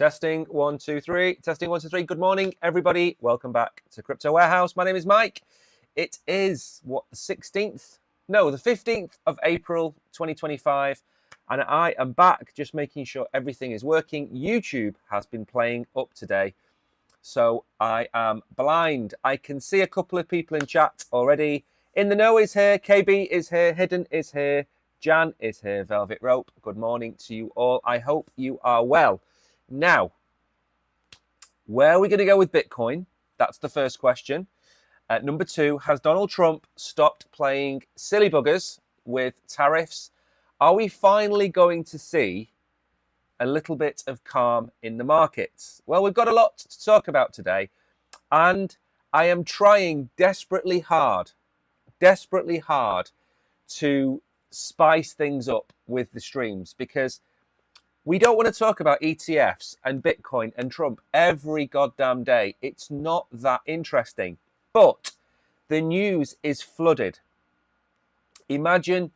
Testing 1 2 3. Testing 1 2 3. Good morning, everybody. Welcome back to Crypto Warehouse. My name is Mike. It is the 16th? No, the 15th of April 2025. And I am back just making sure everything is working. YouTube has been playing up today. So I am blind. I can see a couple of people in chat already. In the Know is here. KB is here. Hidden is here. Jan is here. Velvet Rope. Good morning to you all. I hope you are well. Now, where are we going to go with Bitcoin? That's the first question. Number two, has Donald Trump stopped playing silly buggers with tariffs? Are we finally going to see a little bit of calm in the markets? Well, we've got a lot to talk about today, and I am trying desperately hard to spice things up with the streams, because we don't want to talk about ETFs and Bitcoin and Trump every goddamn day. It's not that interesting. But the news is flooded. Imagine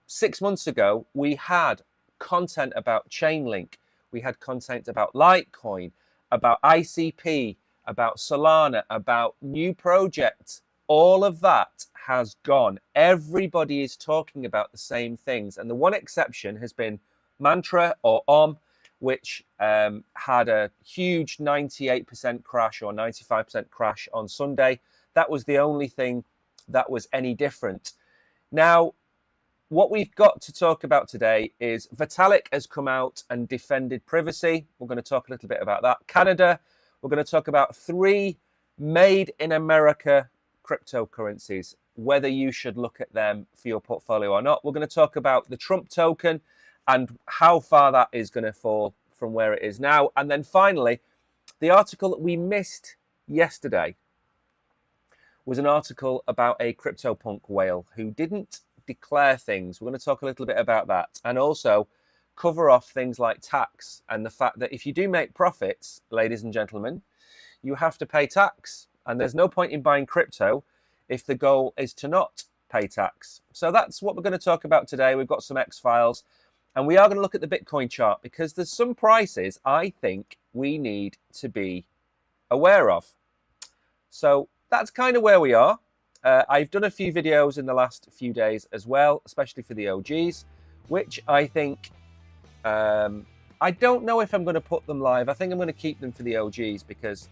6 months ago, we had content about Chainlink. We had content about Litecoin, about ICP, about Solana, about new projects. All of that has gone. Everybody is talking about the same things. And the one exception has been Mantra or which had a huge 98% crash or 95% crash on Sunday. That was the only thing that was any different. Now, what we've got to talk about today is Vitalik has come out and defended privacy. We're going to talk a little bit about that. Canada, we're going to talk about 3 made in America cryptocurrencies, whether you should look at them for your portfolio or not. We're going to talk about the Trump token and how far that is going to fall from where it is now. And then finally, the article that we missed yesterday was an article about a CryptoPunk whale who didn't declare things. We're going to talk a little bit about that, and also cover off things like tax and the fact that if you do make profits, ladies and gentlemen, you have to pay tax. And there's no point in buying crypto if the goal is to not pay tax. So that's what we're going to talk about today. We've got some X-Files. And we are going to look at the Bitcoin chart, because there's some prices I think we need to be aware of. So that's kind of where we are. I've done a few videos in the last few days as well, especially for the OGs, which I think, I don't know if I'm going to put them live. I think I'm going to keep them for the OGs, because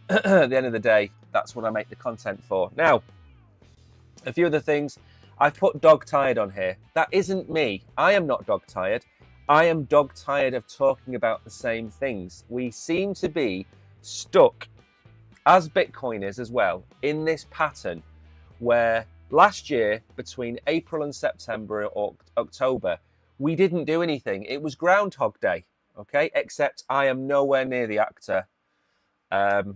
at the end of the day, that's what I make the content for. Now, a few other things. I've put dog tired on here. That isn't me. I am not dog tired. I am dog tired of talking about the same things. We seem to be stuck, as Bitcoiners as well, in this pattern where last year, between April and September or October, we didn't do anything. It was Groundhog Day, okay? Except I am nowhere near the actor of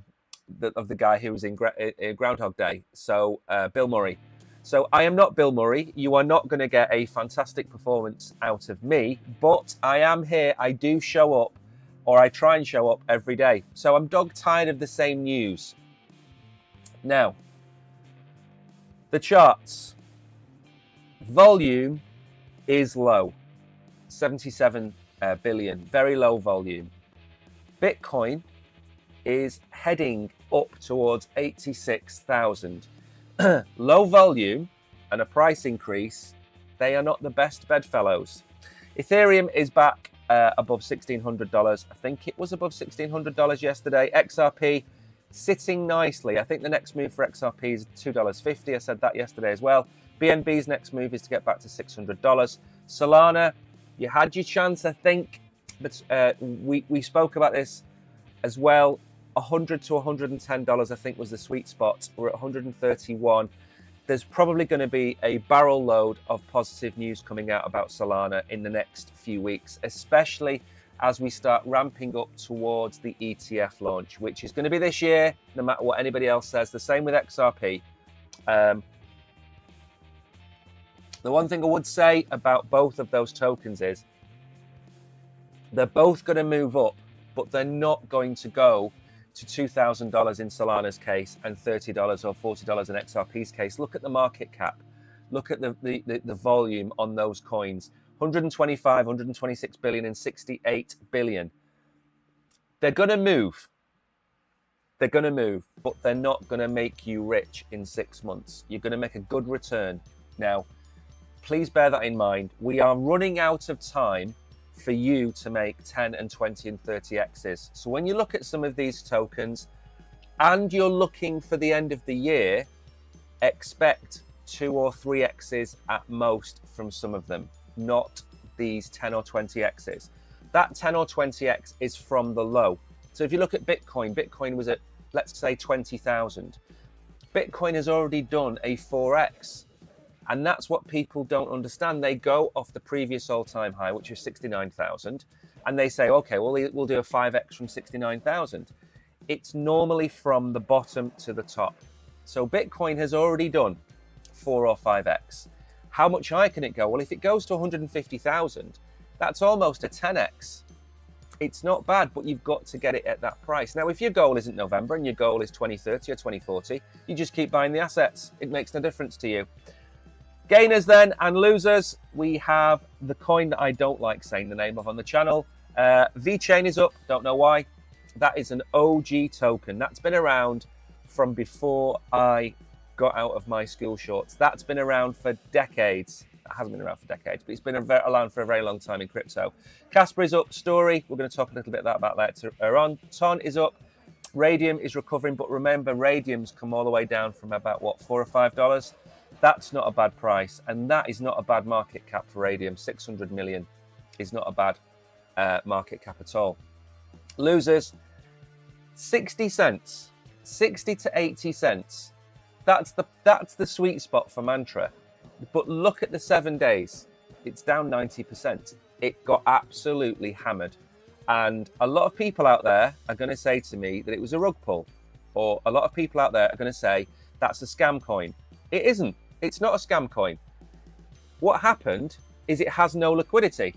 the guy who was in Groundhog Day. So Bill Murray. So I am not Bill Murray. You are not going to get a fantastic performance out of me, but I am here. I do show up, or I try and show up every day. So I'm dog tired of the same news. Now, the charts. Volume is low. 77 billion. Very low volume. Bitcoin is heading up towards 86,000. Low volume and a price increase, they are not the best bedfellows. Ethereum is back above $1,600. I think it was above $1,600 yesterday. XRP sitting nicely. I think the next move for XRP is $2.50. I said that yesterday as well. BNB's next move is to get back to $600. Solana, you had your chance, I think, but we spoke about this as well. $100 to $110, I think, was the sweet spot. We're at 131. There's probably going to be a barrel load of positive news coming out about Solana in the next few weeks, especially as we start ramping up towards the ETF launch, which is going to be this year, no matter what anybody else says. The same with XRP. The one thing I would say about both of those tokens is they're both going to move up, but they're not going to go to $2,000 in Solana's case and $30 or $40 in XRP's case. Look at the market cap. Look at the volume on those coins. 125, 126 billion and 68 billion. They're going to move. They're going to move, but they're not going to make you rich in 6 months. You're going to make a good return. Now, please bear that in mind. We are running out of time for you to make 10 and 20 and 30 X's. So when you look at some of these tokens and you're looking for the end of the year, expect 2 or 3 X's at most from some of them, not these 10 or 20 X's. That 10 or 20 X is from the low. So if you look at Bitcoin, Bitcoin was at, let's say, 20,000. Bitcoin has already done a 4X. And that's what people don't understand. They go off the previous all-time high, which is 69,000, and they say, okay, well, we'll do a 5X from 69,000. It's normally from the bottom to the top. So Bitcoin has already done 4 or 5X. How much higher can it go? Well, if it goes to 150,000, that's almost a 10X. It's not bad, but you've got to get it at that price. Now, if your goal isn't November and your goal is 2030 or 2040, you just keep buying the assets. It makes no difference to you. Gainers then and losers, we have the coin that I don't like saying the name of on the channel. VeChain is up, don't know why. That is an OG token. That's been around from before I got out of my school shorts. That's been around for decades. It hasn't been around for decades, but it's been around for a very long time in crypto. Casper is up, Story, we're going to talk a little bit about that later on. Ton is up, Radium is recovering, but remember, Radium's come all the way down from about, what, $4 or $5? That's not a bad price, and that is not a bad market cap for Radium. 600 million is not a bad market cap at all. Losers, 60 cents, 60 to 80 cents. That's the sweet spot for Mantra. But look at the 7 days. It's down 90%. It got absolutely hammered. And a lot of people out there are going to say to me that it was a rug pull. Or a lot of people out there are going to say that's a scam coin. It isn't. It's not a scam coin. What happened is it has no liquidity.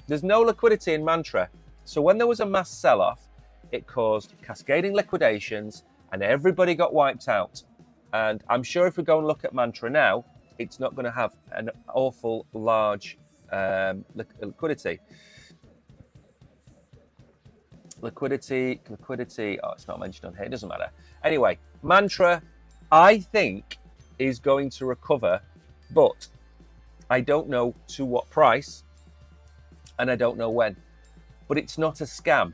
There's no liquidity in Mantra. So when there was a mass sell-off, it caused cascading liquidations and everybody got wiped out. And I'm sure if we go and look at Mantra now, it's not going to have an awful large liquidity. Liquidity. Oh, it's not mentioned on here. It doesn't matter. Anyway, Mantra, I think, is going to recover, but I don't know to what price and I don't know when. But it's not a scam.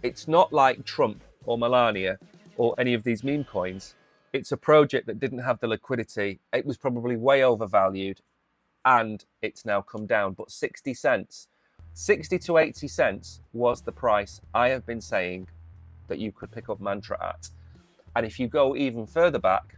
It's not like Trump or Melania or any of these meme coins. It's a project that didn't have the liquidity. It was probably way overvalued and it's now come down. But 60 cents, 60 to 80 cents was the price I have been saying that you could pick up Mantra at. And if you go even further back,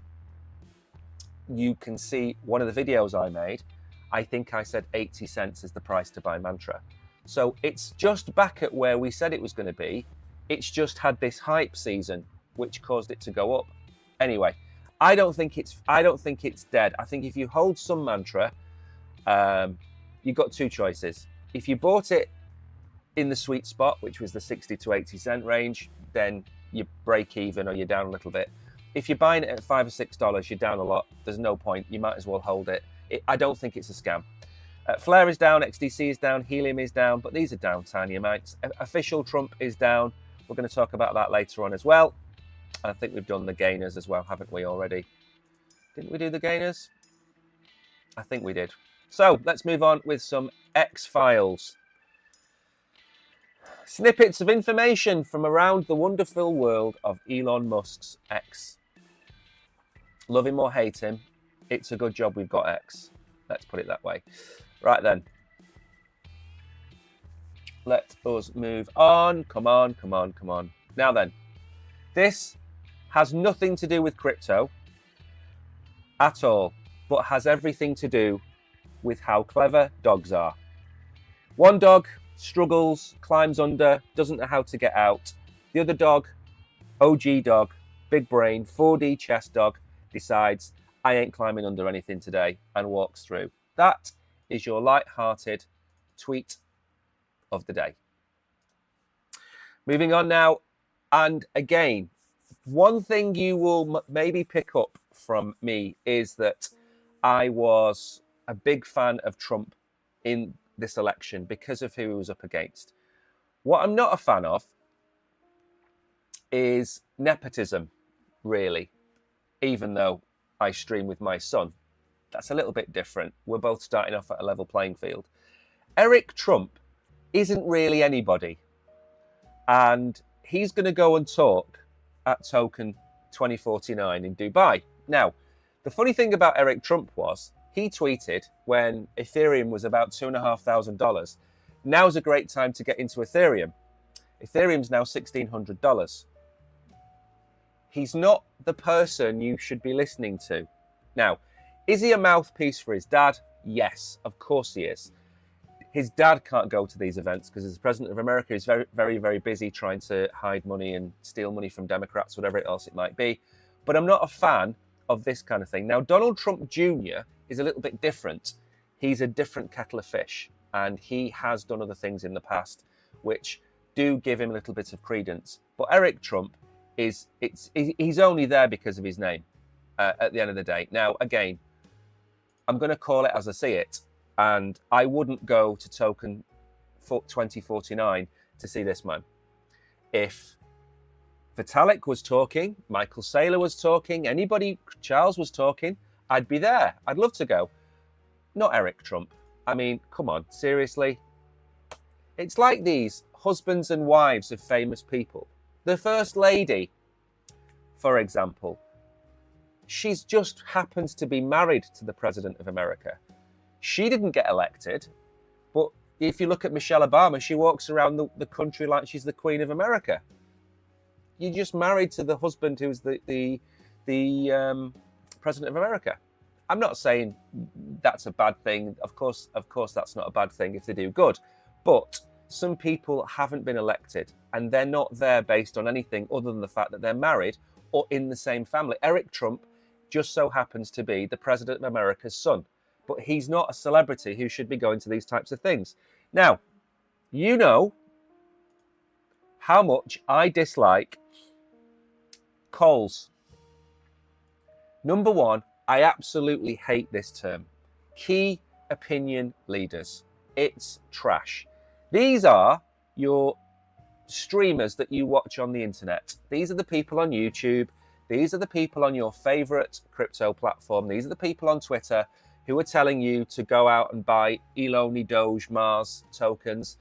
you can see one of the videos I made. I think I said 80 cents is the price to buy Mantra. So it's just back at where we said it was going to be. It's just had this hype season, which caused it to go up. Anyway, I don't think it's dead. I think if you hold some Mantra, you've got two choices. If you bought it in the sweet spot, which was the 60 to 80 cent range, then you break even or you're down a little bit. If you're buying it at $5 or $6, you're down a lot. There's no point. You might as well hold it. I don't think it's a scam. Flare is down, XDC is down, Helium is down, but these are down tiny amounts. Official Trump is down. We're going to talk about that later on as well. I think we've done the gainers as well, haven't we already? Didn't we do the gainers? I think we did. So let's move on with some X-Files. Snippets of information from around the wonderful world of Elon Musk's X. Love him or hate him, it's a good job we've got X. Let's put it that way. Right then. Let us move on. Come on, come on, come on. Now then, this has nothing to do with crypto at all, but has everything to do with how clever dogs are. One dog struggles, climbs under, doesn't know how to get out. The other dog, OG dog, big brain, 4D chess dog, decides, I ain't climbing under anything today, and walks through. That is your light-hearted tweet of the day. Moving on now, and again, one thing you will maybe pick up from me is that I was a big fan of Trump in this election because of who he was up against. What I'm not a fan of is nepotism, really, even though I stream with my son. That's a little bit different. We're both starting off at a level playing field. Eric Trump isn't really anybody. And he's going to go and talk at Token 2049 in Dubai. Now, the funny thing about Eric Trump was he tweeted when Ethereum was about $2,500. Now's a great time to get into Ethereum. Ethereum's now $1,600. He's not the person you should be listening to. Now, is he a mouthpiece for his dad? Yes, of course he is. His dad can't go to these events because as president of America, he's very, very, very busy trying to hide money and steal money from Democrats, whatever else it might be. But I'm not a fan of this kind of thing. Now, Donald Trump Jr. is a little bit different. He's a different kettle of fish, and he has done other things in the past which do give him a little bit of credence. But Eric Trump he's only there because of his name at the end of the day. Now, again, I'm going to call it as I see it. And I wouldn't go to Token 2049 to see this man. If Vitalik was talking, Michael Saylor was talking, anybody, Charles was talking, I'd be there. I'd love to go. Not Eric Trump. I mean, come on, seriously? It's like these husbands and wives of famous people. The First Lady, for example, she's just happens to be married to the President of America. She didn't get elected, but if you look at Michelle Obama, she walks around the country like she's the Queen of America. You're just married to the husband who's the President of America. I'm not saying that's a bad thing. Of course, that's not a bad thing if they do good. But some people haven't been elected, and they're not there based on anything other than the fact that they're married or in the same family. Eric Trump just so happens to be the President of America's son. But he's not a celebrity who should be going to these types of things. Now, you know how much I dislike Coles. Number one, I absolutely hate this term. Key opinion leaders. It's trash. These are your streamers that you watch on the internet. These are the people on YouTube. These are the people on your favorite crypto platform. These are the people on Twitter who are telling you to go out and buy Eloni, Doge, Mars tokens.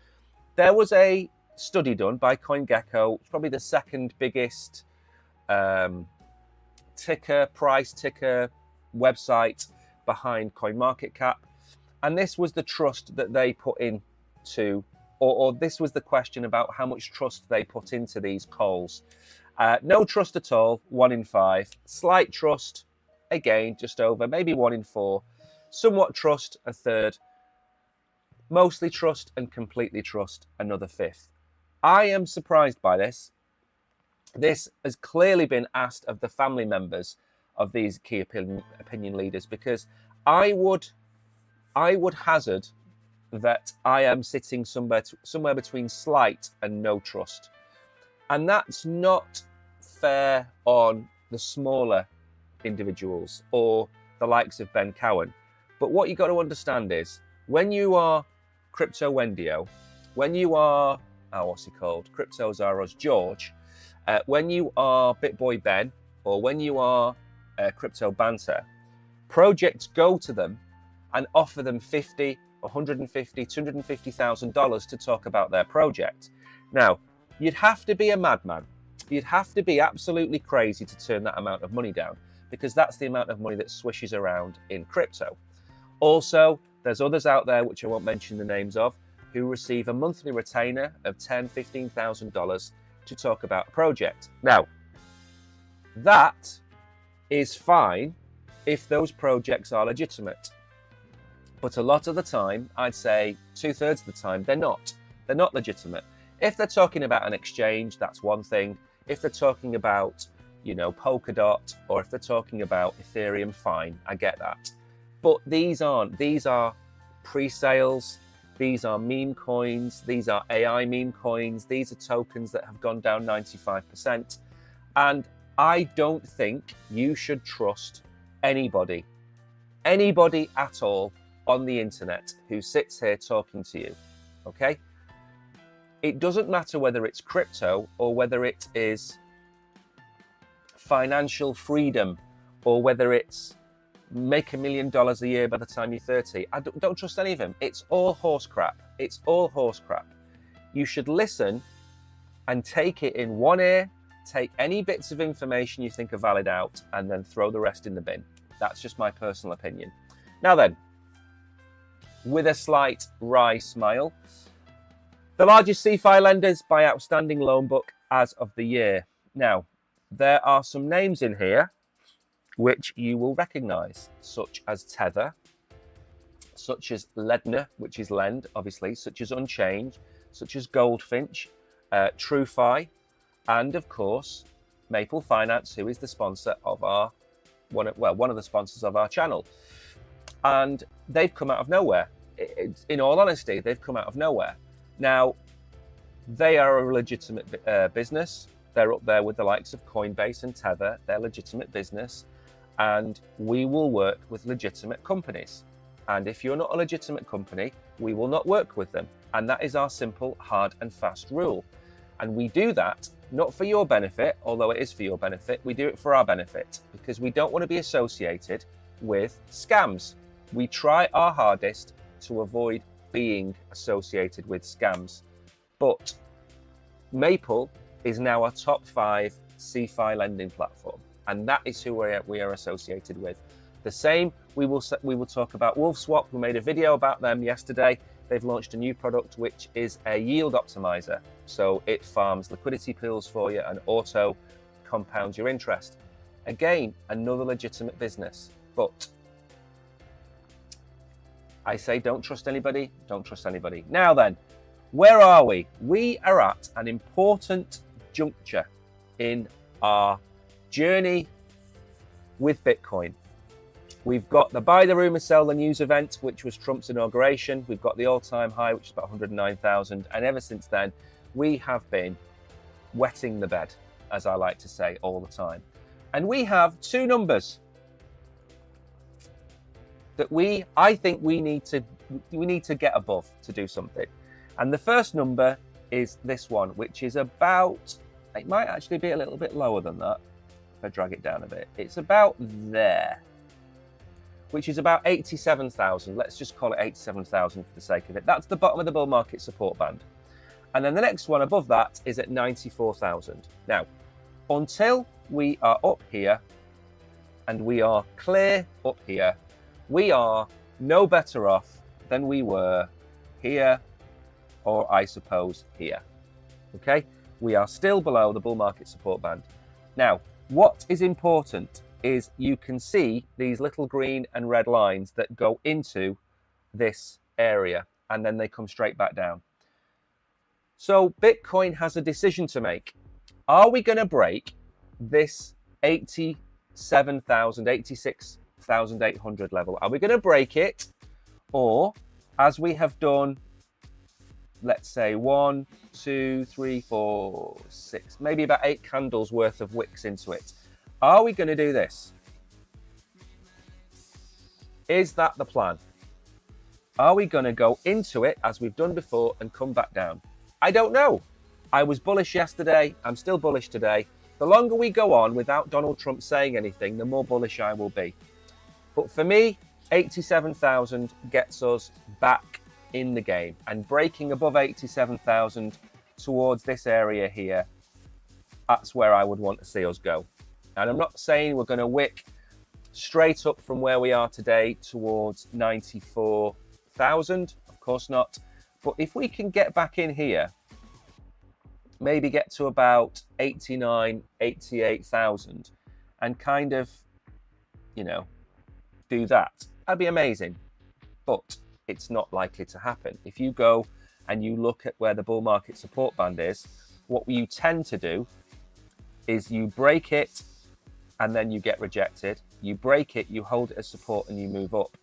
There was a study done by CoinGecko, probably the second biggest price ticker website behind CoinMarketCap. And this was the trust that they put into, or this was the question about how much trust they put into these calls. No trust at all, 1 in 5. Slight trust, again, just over, maybe 1 in 4. Somewhat trust, a third. Mostly trust and completely trust, another fifth. I am surprised by this. This has clearly been asked of the family members of these key opinion leaders, because I would hazard that I am sitting somewhere between slight and no trust. And that's not fair on the smaller individuals or the likes of Ben Cowan. But what you got to understand is when you are Crypto Wendio, when you are, what's he called? Crypto Zaros George, when you are BitBoy Ben, or when you are Crypto Banter, projects go to them and offer them $50, $150, $250,000 to talk about their project. Now, you'd have to be a madman. You'd have to be absolutely crazy to turn that amount of money down, because that's the amount of money that swishes around in crypto. Also, there's others out there, which I won't mention the names of, who receive a monthly retainer of $10,000, $15,000 to talk about a project. Now, that is fine if those projects are legitimate. But a lot of the time, I'd say 2/3 of the time, they're not. They're not legitimate. If they're talking about an exchange, that's one thing. If they're talking about, Polkadot, or if they're talking about Ethereum, fine, I get that. But these aren't. These are pre-sales. These are meme coins. These are AI meme coins. These are tokens that have gone down 95%. And I don't think you should trust anybody at all on the internet who sits here talking to you, okay? It doesn't matter whether it's crypto or whether it is financial freedom, or whether it's make $1 million a year by the time you're 30. I don't trust any of them. It's all horse crap. It's all horse crap. You should listen and take it in one ear, take any bits of information you think are valid out, and then throw the rest in the bin. That's just my personal opinion. Now then, with a slight wry smile, the largest CFI lenders by outstanding loan book as of the year. Now, there are some names in here which you will recognise, such as Tether, such as Ledner, which is Lend, obviously, such as Unchained, such as Goldfinch, TrueFi, and of course, Maple Finance, who is the sponsor of one of the sponsors of our channel. And they've come out of nowhere. In all honesty, they've come out of nowhere. Now, they are a legitimate business. They're up there with the likes of Coinbase and Tether. They're legitimate business. And we will work with legitimate companies. And if you're not a legitimate company, we will not work with them. And that is our simple, hard and fast rule. And we do that not for your benefit, although it is for your benefit. We do it for our benefit because we don't want to be associated with scams. We try our hardest to avoid being associated with scams. But Maple is now a top 5 CFI lending platform. And that is who we are associated with. The same, we will talk about WolfSwap. We made a video about them yesterday. They've launched a new product, which is a yield optimizer. So it farms liquidity pools for you and auto compounds your interest. Again, another legitimate business. But I say don't trust anybody, don't trust anybody. Now then, where are we? We are at an important juncture in our journey with Bitcoin. We've got the Buy the Rumor, Sell the News event, which was Trump's inauguration. We've got the all-time high, which is about 109,000. And ever since then, we have been wetting the bed, as I like to say all the time. And we have two numbers that I think we need to get above to do something. And the first number is this one, which is about, it might actually be a little bit lower than that if I drag it down a bit. It's about there, which is about 87,000. Let's just call it 87,000 for the sake of it. That's the bottom of the bull market support band. And then the next one above that is at 94,000. Now, until we are up here and we are clear up here, we are no better off than we were here, or I suppose here. Okay? We are still below the bull market support band. Now, what is important is you can see these little green and red lines that go into this area and then they come straight back down. So Bitcoin has a decision to make. Are we going to break this 87,000, 86,800 level? Are we going to break it? Or, as we have done, let's say 1, 2, 3, 4, 6, maybe about 8 candles worth of wicks into it. Are we going to do this? Is that the plan? Are we going to go into it as we've done before and come back down? I don't know. I was bullish yesterday. I'm still bullish today. The longer we go on without Donald Trump saying anything, the more bullish I will be. But for me, 87,000 gets us back in the game, and breaking above 87,000 towards this area here, that's where I would want to see us go. And I'm not saying we're going to wick straight up from where we are today towards 94,000. Of course not. But if we can get back in here, maybe get to about 89, 88,000 and kind of, do that, that'd be amazing. But it's not likely to happen. If you go and you look at where the bull market support band is, what you tend to do is you break it and then you get rejected. You break it, you hold it as support and you move up.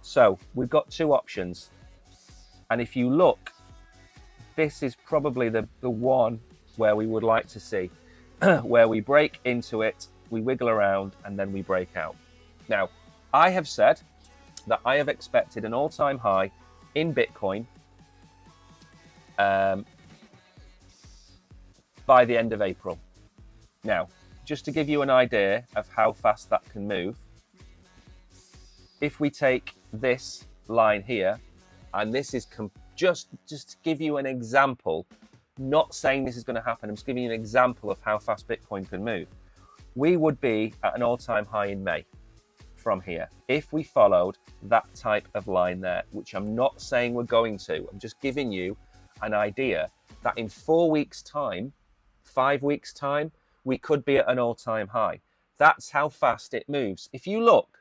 So we've got two options. And if you look, this is probably the one where we would like to see, where we break into it, we wiggle around and then we break out. Now, I have said that I have expected an all-time high in Bitcoin by the end of April. Now, just to give you an idea of how fast that can move, if we take this line here, and this is just to give you an example, not saying this is going to happen, I'm just giving you an example of how fast Bitcoin can move. We would be at an all-time high in May from here if we followed that type of line there, which I'm not saying we're going to. I'm just giving you an idea that in 4 weeks' time, 5 weeks' time, we could be at an all-time high. That's how fast it moves. If you look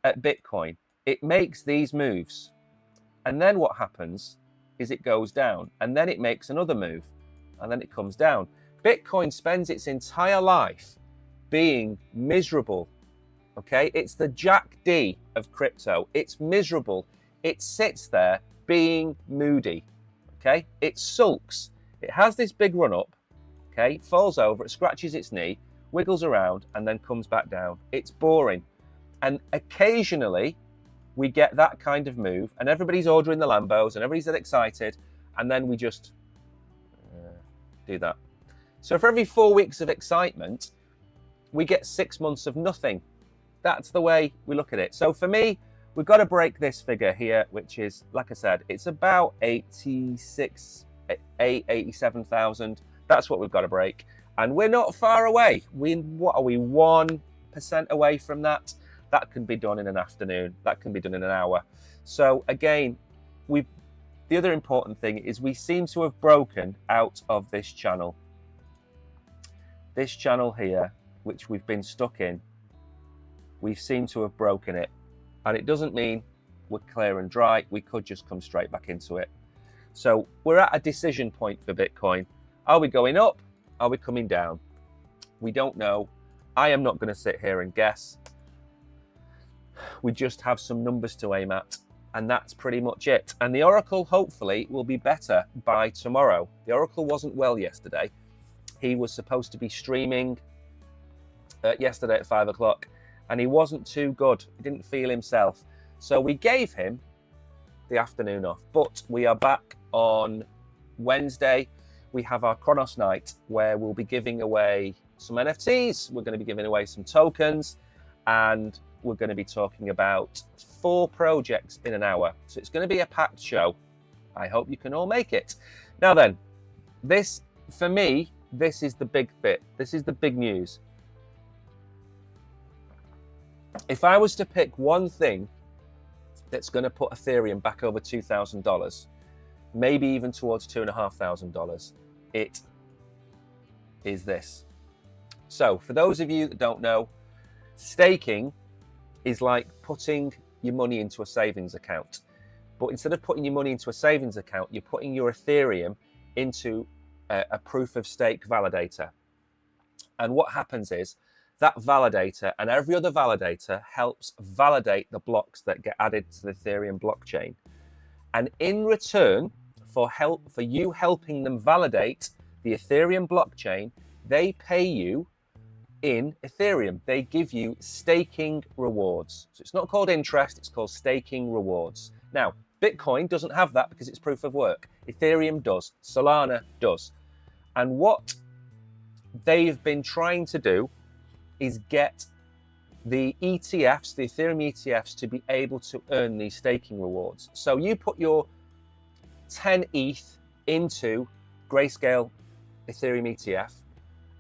at Bitcoin, it makes these moves. And then what happens is it goes down, and then it makes another move, and then it comes down. Bitcoin spends its entire life being miserable, okay? It's the Jack D of crypto. It's miserable. It sits there being moody, okay? It sulks. It has this big run up, okay? Falls over, it scratches its knee, wiggles around, and then comes back down. It's boring. And occasionally, we get that kind of move, and everybody's ordering the Lambos, and everybody's excited, and then we just do that. So for every 4 weeks of excitement, we get 6 months of nothing. That's the way we look at it. So for me, we've got to break this figure here, which is, like I said, it's about 87,000. That's what we've got to break. And we're not far away. What are we, 1% away from that? That can be done in an afternoon. That can be done in an hour. So again, the other important thing is we seem to have broken out of this channel. This channel here, which we've been stuck in, we seem to have broken it. And it doesn't mean we're clear and dry. We could just come straight back into it. So we're at a decision point for Bitcoin. Are we going up? Are we coming down? We don't know. I am not going to sit here and guess. We just have some numbers to aim at, and that's pretty much it. And the Oracle, hopefully, will be better by tomorrow. The Oracle wasn't well yesterday. He was supposed to be streaming yesterday at 5 o'clock, and he wasn't too good. He didn't feel himself. So we gave him the afternoon off, but we are back on Wednesday. We have our Chronos night where we'll be giving away some NFTs. We're going to be giving away some tokens, and we're going to be talking about 4 projects in an hour. So it's going to be a packed show. I hope you can all make it. Now then, this, for me, this is the big bit. This is the big news. If I was to pick one thing that's going to put Ethereum back over $2,000, maybe even towards $2,500, it is this. So for those of you that don't know, staking is like putting your money into a savings account. But instead of putting your money into a savings account, you're putting your Ethereum into a proof of stake validator. And what happens is that validator and every other validator helps validate the blocks that get added to the Ethereum blockchain. And in return for you helping them validate the Ethereum blockchain, they pay you in Ethereum. They give you staking rewards. So it's not called interest, it's called staking rewards. Now, Bitcoin doesn't have that because it's proof of work. Ethereum does. Solana does. And what they've been trying to do is get the ETFs, the Ethereum ETFs, to be able to earn these staking rewards. So you put your 10 ETH into Grayscale Ethereum ETF,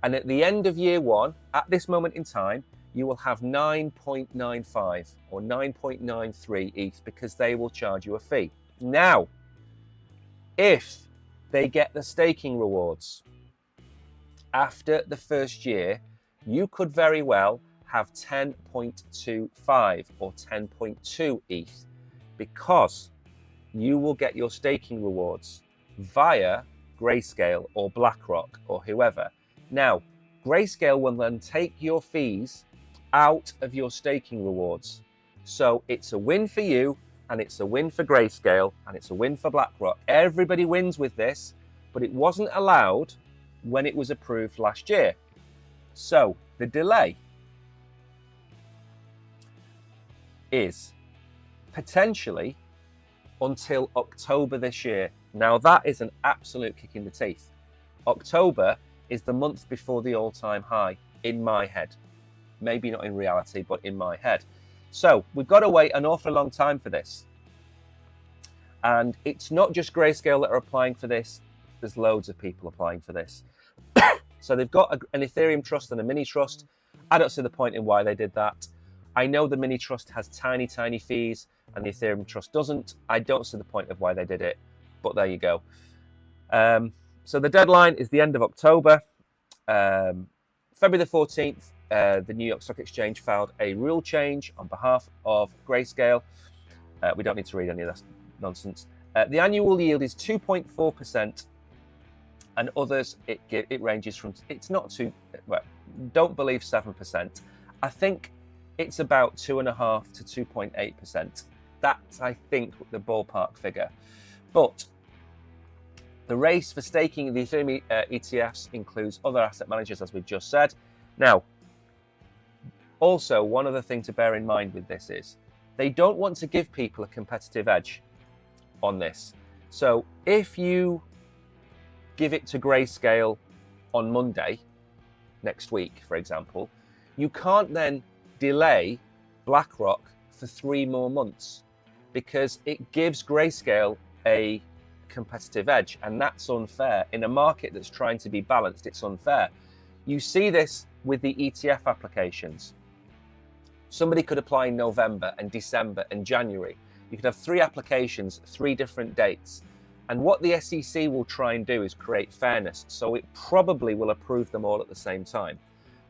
and at the end of year 1, at this moment in time, you will have 9.95 or 9.93 ETH because they will charge you a fee. Now, if they get the staking rewards after the first year, you could very well have 10.25 or 10.2 ETH because you will get your staking rewards via Grayscale or BlackRock or whoever. Now, Grayscale will then take your fees out of your staking rewards. So it's a win for you, and it's a win for Grayscale, and it's a win for BlackRock. Everybody wins with this, but it wasn't allowed when it was approved last year. So the delay is potentially until October this year. Now that is an absolute kick in the teeth. October is the month before the all-time high. in my head. Maybe not in reality, but in my head. So we've got to wait an awful long time for this. And it's not just Grayscale that are applying for this. There's loads of people applying for this. So they've got an Ethereum trust and a mini trust. I don't see the point in why they did that. I know the mini trust has tiny, tiny fees and the Ethereum trust doesn't. I don't see the point of why they did it, but there you go. So the deadline is the end of October. February the 14th, the New York Stock Exchange filed a rule change on behalf of Grayscale. We don't need to read any of that nonsense. The annual yield is 2.4%, and others it ranges from, it's not too, well, don't believe 7%. I think it's about 2.5 to 2.8%. That's, I think, the ballpark figure. But the race for staking the Ethereum ETFs includes other asset managers, as we've just said. Now, also, one other thing to bear in mind with this is they don't want to give people a competitive edge on this. So if you give it to Grayscale on Monday next week, for example, you can't then delay BlackRock for 3 more months because it gives Grayscale a competitive edge, and that's unfair. In a market that's trying to be balanced, it's unfair. You see this with the ETF applications. Somebody could apply in November and December and January. You could have 3 applications, 3 different dates. And what the SEC will try and do is create fairness. So it probably will approve them all at the same time.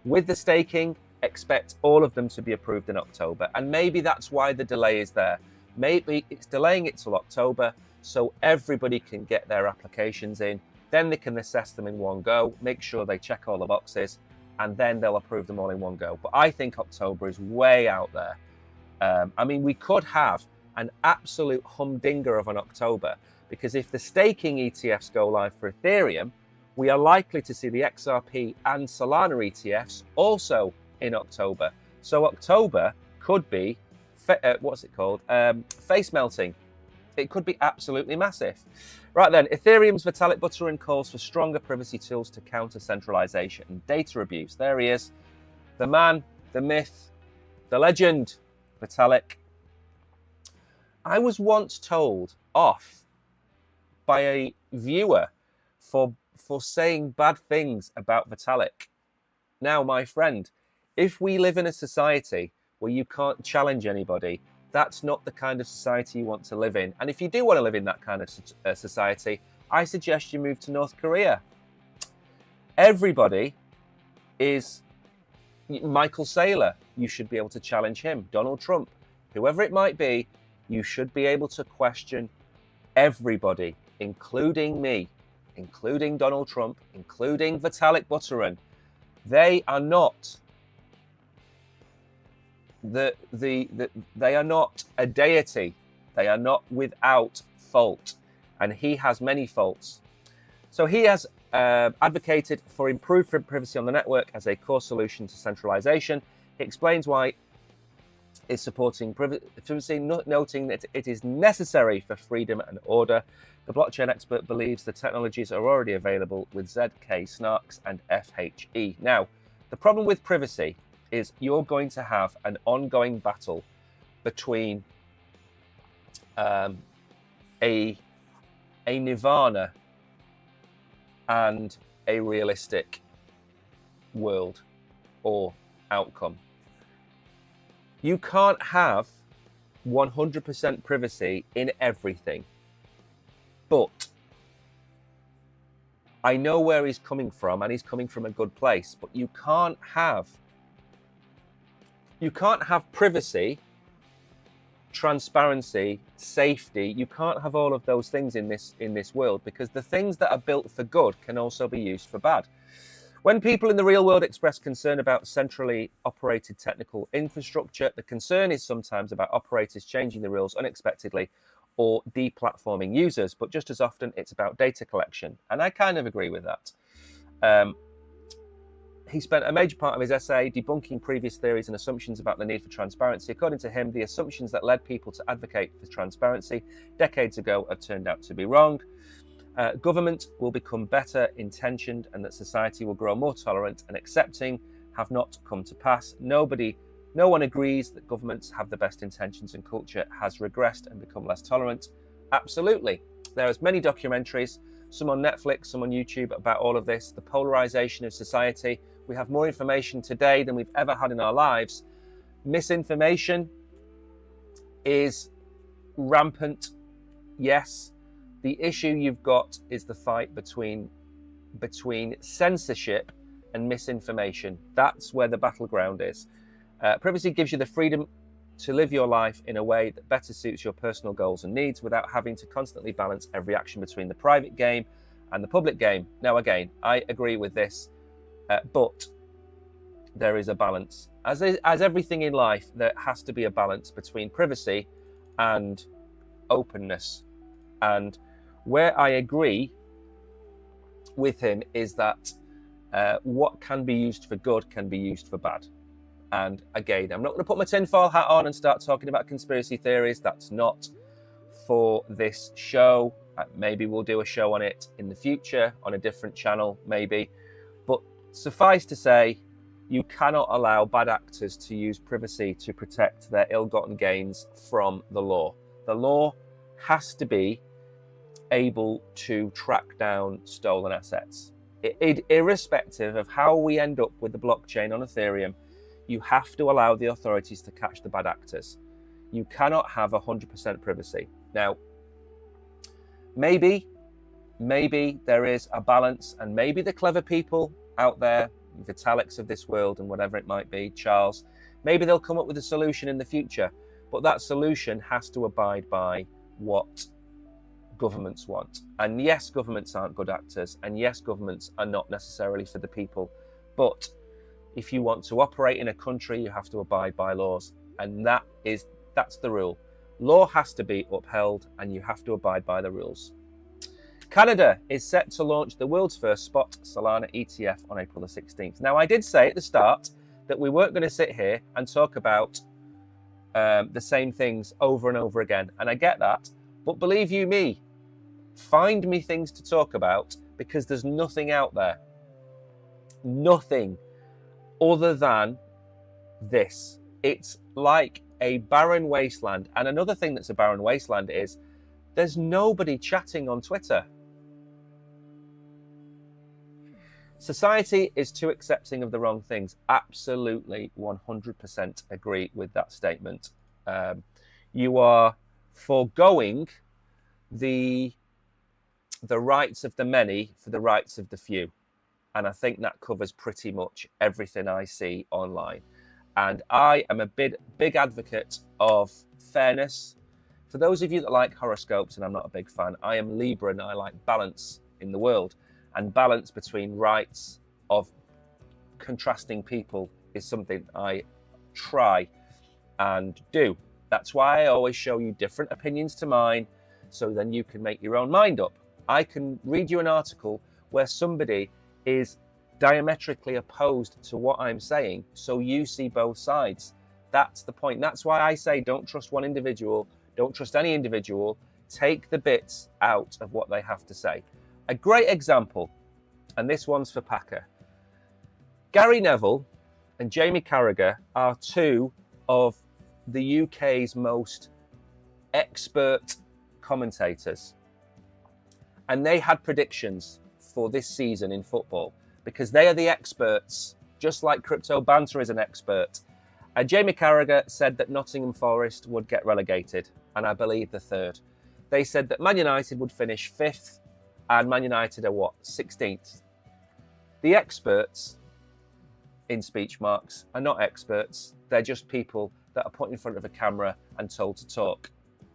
With the staking, expect all of them to be approved in October. And maybe that's why the delay is there. Maybe it's delaying it till October so everybody can get their applications in. Then they can assess them in one go, make sure they check all the boxes, and then they'll approve them all in one go. But I think October is way out there. I mean, we could have an absolute humdinger of an October, because if the staking ETFs go live for Ethereum, we are likely to see the XRP and Solana ETFs also in October. So October could be, face melting. It could be absolutely massive. Right then, Ethereum's Vitalik Buterin calls for stronger privacy tools to counter centralization and data abuse. There he is, the man, the myth, the legend, Vitalik. I was once told off by a viewer for saying bad things about Vitalik. Now, my friend, if we live in a society where you can't challenge anybody, that's not the kind of society you want to live in. And if you do want to live in that kind of society, I suggest you move to North Korea. Everybody is Michael Saylor. You should be able to challenge him. Donald Trump, whoever it might be, you should be able to question everybody, including me, including Donald Trump, including Vitalik Buterin. They are not they are not a deity. They are not without fault, and he has many faults. So he has advocated for improved privacy on the network as a core solution to centralization. He explains why is supporting privacy, noting that it is necessary for freedom and order. The blockchain expert believes the technologies are already available with ZK, SNARKs, and FHE. Now, the problem with privacy is you're going to have an ongoing battle between a nirvana and a realistic world or outcome. You can't have 100% privacy in everything. But I know where he's coming from, and he's coming from a good place. But you can't have privacy, transparency, safety. You can't have all of those things in this world, because the things that are built for good can also be used for bad. When people in the real world express concern about centrally operated technical infrastructure, the concern is sometimes about operators changing the rules unexpectedly or deplatforming users, but just as often it's about data collection. And I kind of agree with that. He spent a major part of his essay debunking previous theories and assumptions about the need for transparency. According to him, the assumptions that led people to advocate for transparency decades ago have turned out to be wrong. Government will become better intentioned, and that society will grow more tolerant and accepting. have not come to pass. No one agrees that governments have the best intentions and culture has regressed and become less tolerant. Absolutely. There's many documentaries, some on Netflix, some on YouTube, about all of this, the polarization of society. We have more information today than we've ever had in our lives. Misinformation is rampant. Yes. The issue you've got is the fight between censorship and misinformation. That's where the battleground is. Privacy gives you the freedom to live your life in a way that better suits your personal goals and needs without having to constantly balance every action between the private game and the public game. Now, again, I agree with this, but there is a balance. As everything in life, there has to be a balance between privacy and openness. And where I agree with him is that what can be used for good can be used for bad. And again, I'm not going to put my tinfoil hat on and start talking about conspiracy theories. That's not for this show. Maybe we'll do a show on it in the future on a different channel, maybe. But suffice to say, you cannot allow bad actors to use privacy to protect their ill-gotten gains from the law. The law has to be able to track down stolen assets. Irrespective of how we end up with the blockchain on Ethereum, you have to allow the authorities to catch the bad actors. You cannot have 100% privacy. Now, maybe there is a balance, and maybe the clever people out there, Vitaliks of this world and whatever it might be, Charles, maybe they'll come up with a solution in the future, but that solution has to abide by what governments want. And yes, governments aren't good actors, and yes, governments are not necessarily for the people, but if you want to operate in a country, you have to abide by laws, and that's the rule. Law has to be upheld, and you have to abide by the rules. Canada is set to launch the world's first spot Solana ETF on April the 16th. Now, I did say at the start that we weren't going to sit here and talk about the same things over and over again, and I get that, but believe you me, find me things to talk about, because there's nothing out there. Nothing other than this. It's like a barren wasteland. And another thing that's a barren wasteland is there's nobody chatting on Twitter. Society is too accepting of the wrong things. Absolutely 100% agree with that statement. You are foregoing the rights of the many for the rights of the few. And I think that covers pretty much everything I see online. And I am a big advocate of fairness. For those of you that like horoscopes, and I'm not a big fan, I am Libra and I like balance in the world. And balance between rights of contrasting people is something I try and do. That's why I always show you different opinions to mine, so then you can make your own mind up. I can read you an article where somebody is diametrically opposed to what I'm saying, so you see both sides. That's the point. That's why I say don't trust one individual, don't trust any individual, take the bits out of what they have to say. A great example, and this one's for Packer. Gary Neville and Jamie Carragher are two of the UK's most expert commentators. And they had predictions for this season in football, because they are the experts, just like Crypto Banter is an expert. And Jamie Carragher said that Nottingham Forest would get relegated, and I believe the third. They said that Man United would finish 5th, and Man United are 16th. The experts, in speech marks, are not experts. They're just people that are put in front of a camera and told to talk.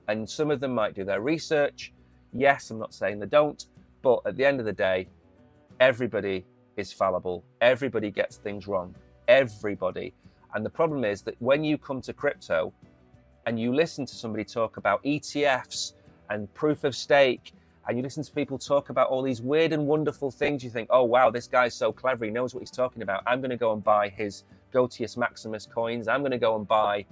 And some of them might do their research. Yes, I'm not saying they don't, but at the end of the day, everybody is fallible. Everybody gets things wrong. Everybody. And the problem is that when you come to crypto and you listen to somebody talk about ETFs and proof of stake, and you listen to people talk about all these weird and wonderful things, you think, oh, wow, this guy's so clever. He knows what he's talking about. I'm going to go and buy his Gotius Maximus coins. I'm going to go and buy,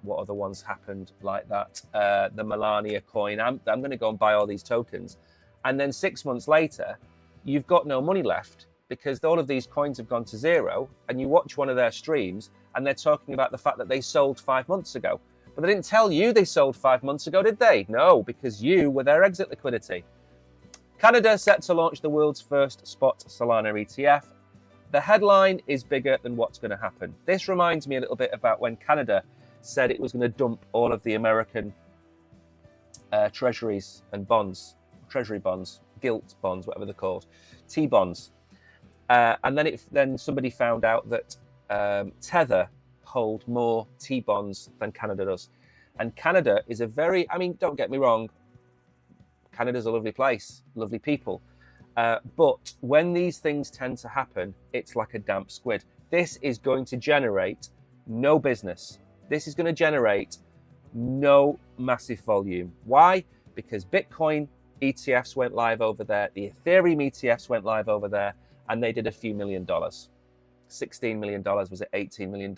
what other ones happened like that? The Melania coin. I'm going to go and buy all these tokens. And then 6 months later, you've got no money left because all of these coins have gone to zero, and you watch one of their streams and they're talking about the fact that they sold 5 months ago. But they didn't tell you they sold 5 months ago, did they? No, because you were their exit liquidity. Canada set to launch the world's first spot Solana ETF. The headline is bigger than what's going to happen. This reminds me a little bit about when Canada said it was going to dump all of the American treasuries and bonds, treasury bonds, gilt bonds, whatever they're called, T-bonds. And then somebody found out that Tether hold more T-bonds than Canada does. And Canada is a very, I mean, don't get me wrong, Canada's a lovely place, lovely people. But when these things tend to happen, it's like a damp squid. This is going to generate no business. This is going to generate no massive volume. Why? Because Bitcoin ETFs went live over there, the Ethereum ETFs went live over there, and they did a few $1 million. $16 million, was it $18 million?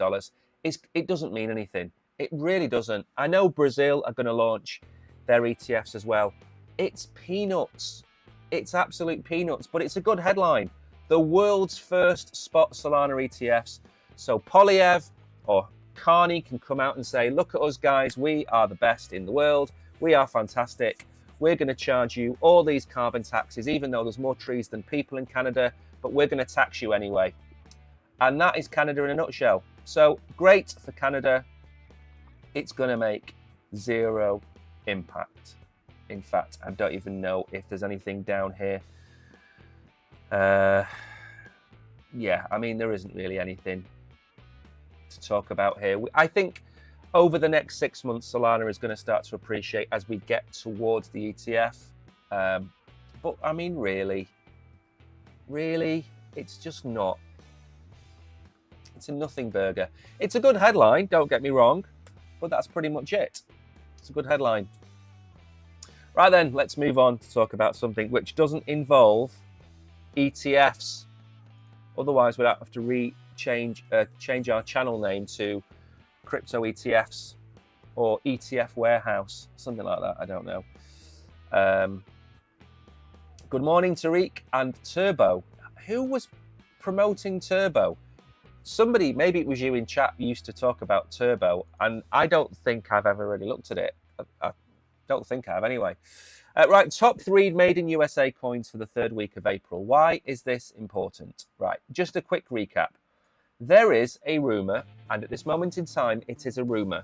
It doesn't mean anything. It really doesn't. I know Brazil are going to launch their ETFs as well. It's peanuts. It's absolute peanuts, but it's a good headline. The world's first spot Solana ETFs. So Polyev or Carney can come out and say, look at us guys, we are the best in the world. We are fantastic. We're going to charge you all these carbon taxes, even though there's more trees than people in Canada, but we're going to tax you anyway. And that is Canada in a nutshell. So great for Canada. It's going to make zero impact. In fact, I don't even know if there's anything down here. Yeah, I mean, there isn't really anything to talk about here. I think over the next 6 months, Solana is going to start to appreciate as we get towards the ETF. But I mean, really, it's just not. It's a nothing burger. It's a good headline, don't get me wrong, but that's pretty much it. It's a good headline. Right then, let's move on to talk about something which doesn't involve ETFs. Otherwise, we'd have to change our channel name to Crypto ETFs or ETF Warehouse, something like that. I don't know. Good morning, Tariq and Turbo. Who was promoting Turbo? Somebody, maybe it was you in chat, used to talk about Turbo, and I don't think I've ever really looked at it. I don't think I have anyway. Right, top 3 made in USA coins for the 3rd week of April. Why is this important? Right, just a quick recap. There is a rumor, and at this moment in time, it is a rumor,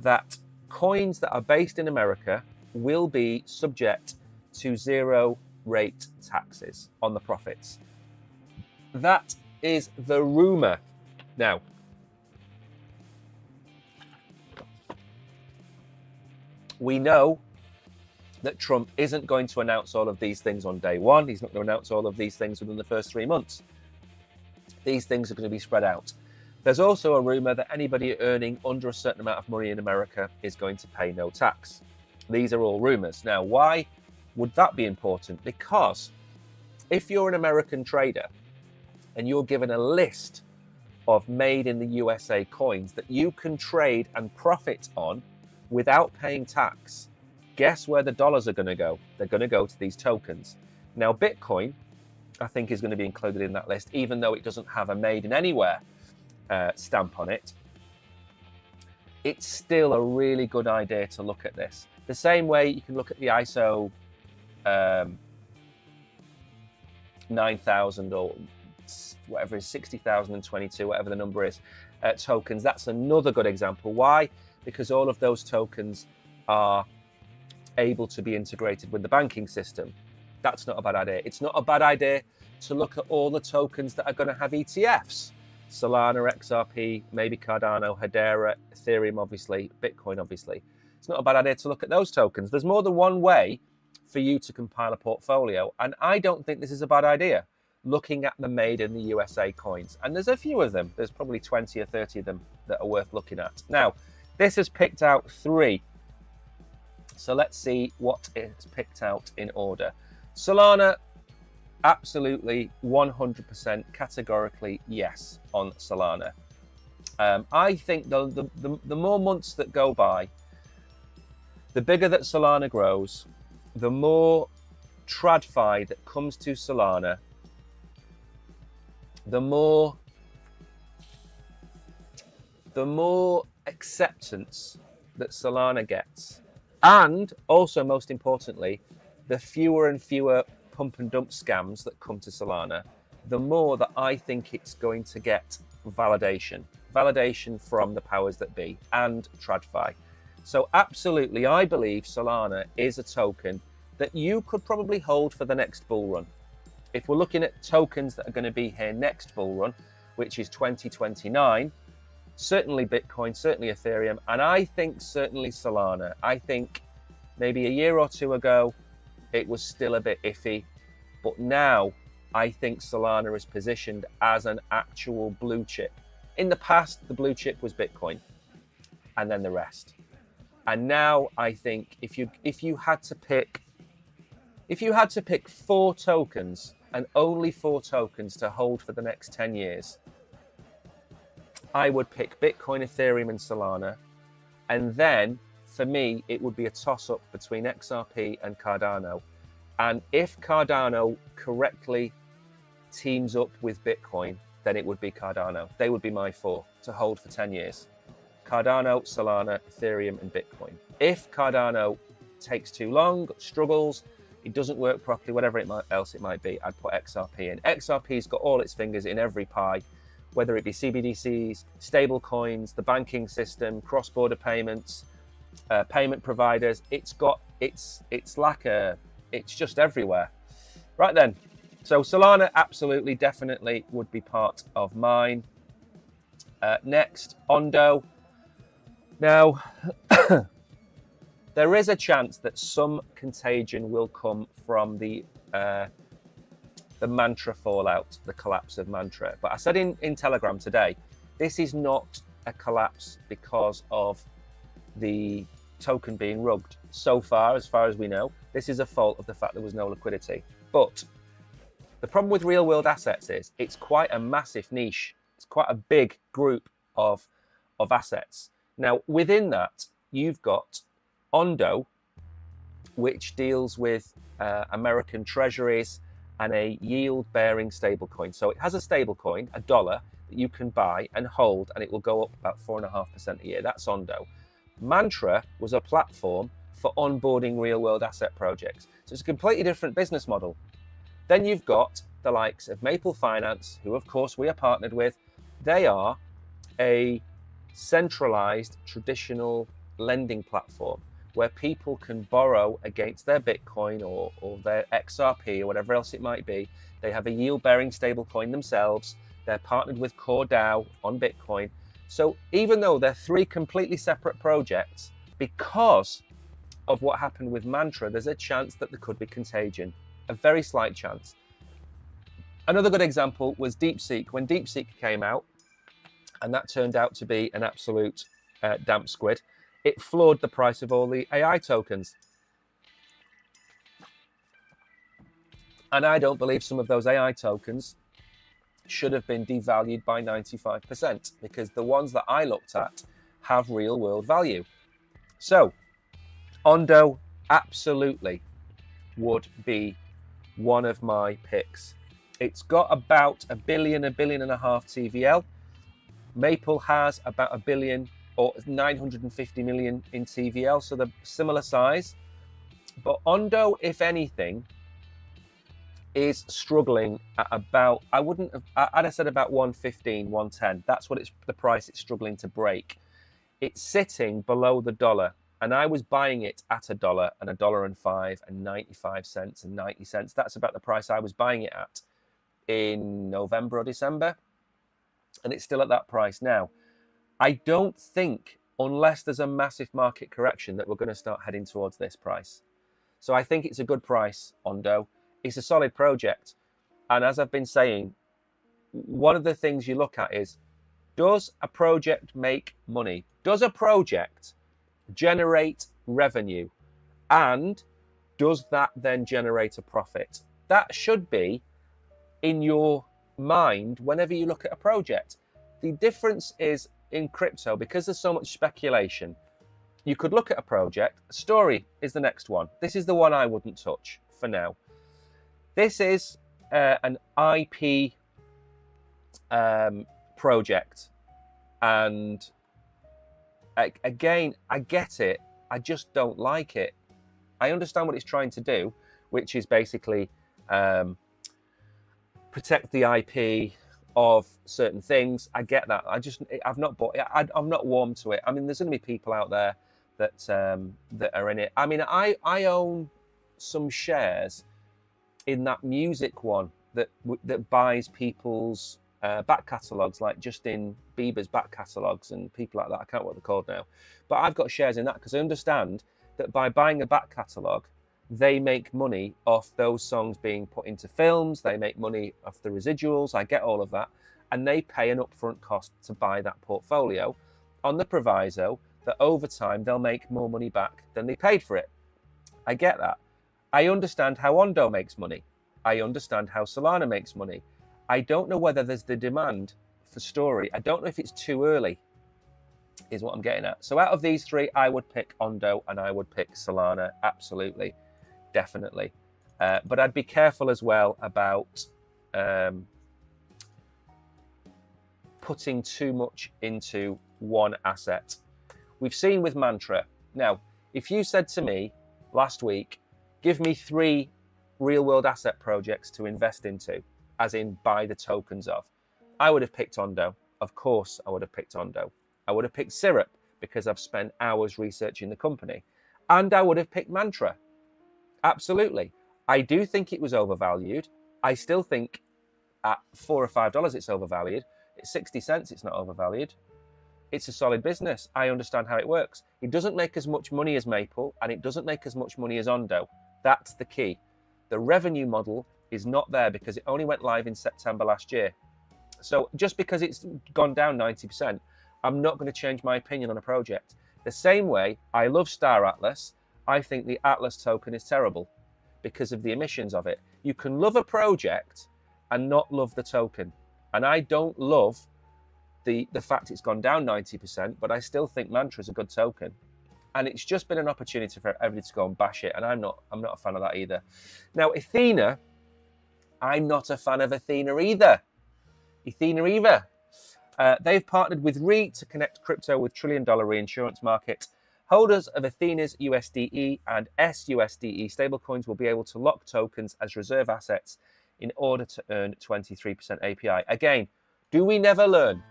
that coins that are based in America will be subject to 0 rate taxes on the profits. That is the rumor. Now, we know that Trump isn't going to announce all of these things on day one. He's not going to announce all of these things within the first 3 months. These things are going to be spread out. There's also a rumor that anybody earning under a certain amount of money in America is going to pay no tax. These are all rumors. Now, why would that be important? Because if you're an American trader and you're given a list of made in the USA coins that you can trade and profit on without paying tax, guess where the dollars are going to go? They're going to go to these tokens. Now, Bitcoin, I think, is going to be included in that list, even though it doesn't have a made in anywhere stamp on it. It's still a really good idea to look at this. The same way you can look at the ISO 9000 or whatever is 60,022, whatever the number is, tokens. That's another good example. Why? Because all of those tokens are able to be integrated with the banking system. That's not a bad idea. It's not a bad idea to look at all the tokens that are going to have ETFs. Solana, XRP, maybe Cardano, Hedera, Ethereum, obviously, Bitcoin, obviously. It's not a bad idea to look at those tokens. There's more than one way for you to compile a portfolio, and I don't think this is a bad idea, looking at the made in the USA coins. And there's a few of them. There's probably 20 or 30 of them that are worth looking at. Now, this has picked out 3. So let's see what it's picked out in order. Solana, absolutely 100% categorically yes on Solana. I think the more months that go by, the bigger that Solana grows, the more TradFi that comes to Solana, the more acceptance that Solana gets, and also most importantly, the fewer and fewer pump and dump scams that come to Solana, the more that I think it's going to get validation from the powers that be and TradFi. So absolutely, I believe Solana is a token that you could probably hold for the next bull run. If we're looking at tokens that are going to be here next bull run, which is 2029, certainly Bitcoin, certainly Ethereum, and I think certainly Solana. I think maybe a year or two ago, it was still a bit iffy, but now I think Solana is positioned as an actual blue chip. In the past, the blue chip was Bitcoin, and then the rest. And now I think if you had to pick 4 tokens and only 4 tokens to hold for the next 10 years, I would pick Bitcoin, Ethereum, and Solana. And then for me, it would be a toss-up between XRP and Cardano. And if Cardano correctly teams up with Bitcoin, then it would be Cardano. They would be my 4 to hold for 10 years. Cardano, Solana, Ethereum, and Bitcoin. If Cardano takes too long, struggles, it doesn't work properly, whatever else it might be, I'd put XRP in. XRP's got all its fingers in every pie, whether it be CBDCs, stable coins, the banking system, cross-border payments, payment providers. It's just everywhere. Right then, so Solana absolutely, definitely would be part of mine. Next, Ondo. Now, there is a chance that some contagion will come from the Mantra fallout, the collapse of Mantra. But I said in Telegram today, this is not a collapse because of the token being rugged. So far as we know, this is a fault of the fact there was no liquidity. But the problem with real world assets is it's quite a massive niche. It's quite a big group of assets. Now, within that, you've got Ondo, which deals with American treasuries and a yield-bearing stablecoin. So it has a stablecoin, $1, that you can buy and hold, and it will go up about 4.5% a year. That's Ondo. Mantra was a platform for onboarding real-world asset projects. So it's a completely different business model. Then you've got the likes of Maple Finance, who, of course, we are partnered with. They are a centralized traditional lending platform where people can borrow against their Bitcoin or their XRP or whatever else it might be. They have a yield-bearing stablecoin themselves. They're partnered with CoreDAO on Bitcoin. So even though they're 3 completely separate projects, because of what happened with Mantra, there's a chance that there could be contagion, a very slight chance. Another good example was DeepSeek. When DeepSeek came out, and that turned out to be an absolute damp squid, it floored the price of all the AI tokens. And I don't believe some of those AI tokens should have been devalued by 95%, because the ones that I looked at have real world value. So Ondo absolutely would be one of my picks. It's got about $1 billion, $1.5 billion TVL. Maple has about $1 billion or 950 million in TVL, so they're similar size. But Ondo, if anything, is struggling at about, I'd have said about 115, 110. That's what the price it's struggling to break. It's sitting below the $1, and I was buying it at $1 and $1.05 and 95 cents and 90 cents. That's about the price I was buying it at in November or December, and it's still at that price now. I don't think, unless there's a massive market correction, that we're going to start heading towards this price. So I think it's a good price, Ondo. It's a solid project. And as I've been saying, one of the things you look at is, does a project make money? Does a project generate revenue? And does that then generate a profit? That should be in your mind whenever you look at a project. The difference is in crypto, because there's so much speculation, you could look at a project. Story is the next one. This is the one I wouldn't touch for now. This is an IP project. And again, I get it. I just don't like it. I understand what it's trying to do, which is basically protect the IP of certain things. I get that. I've not bought it. I'm not warm to it. I mean, there's going to be people out there that that are in it. I mean, I own some shares in that music one that buys people's back catalogues, like Justin Bieber's back catalogues and people like that. I can't remember what they're called now, but I've got shares in that because I understand that by buying a back catalogue, they make money off those songs being put into films. They make money off the residuals. I get all of that, and they pay an upfront cost to buy that portfolio on the proviso that over time they'll make more money back than they paid for it. I get that. I understand how Ondo makes money. I understand how Solana makes money. I don't know whether there's the demand for Story. I don't know if it's too early, is what I'm getting at. So out of these three, I would pick Ondo and I would pick Solana. Absolutely, definitely. But I'd be careful as well about putting too much into one asset. We've seen with Mantra. Now, if you said to me last week, give me 3 real-world asset projects to invest into, as in buy the tokens of, I would have picked Ondo. Of course, I would have picked Ondo. I would have picked Syrup because I've spent hours researching the company. And I would have picked Mantra. Absolutely. I do think it was overvalued. I still think at $4 or $5 it's overvalued. At 60 cents, it's not overvalued. It's a solid business. I understand how it works. It doesn't make as much money as Maple, and it doesn't make as much money as Ondo. That's the key. The revenue model is not there because it only went live in September last year. So just because it's gone down 90%, I'm not going to change my opinion on a project. The same way I love Star Atlas, I think the Atlas token is terrible because of the emissions of it. You can love a project and not love the token. And I don't love the fact it's gone down 90%, but I still think Mantra is a good token. And it's just been an opportunity for everybody to go and bash it, and I'm not a fan of that either. Now, Athena, I'm not a fan of Athena either. They've partnered with RE to connect crypto with trillion-dollar reinsurance market. Holders of Athena's USDE and SUSDE stablecoins will be able to lock tokens as reserve assets in order to earn 23% API. Again, do we never learn?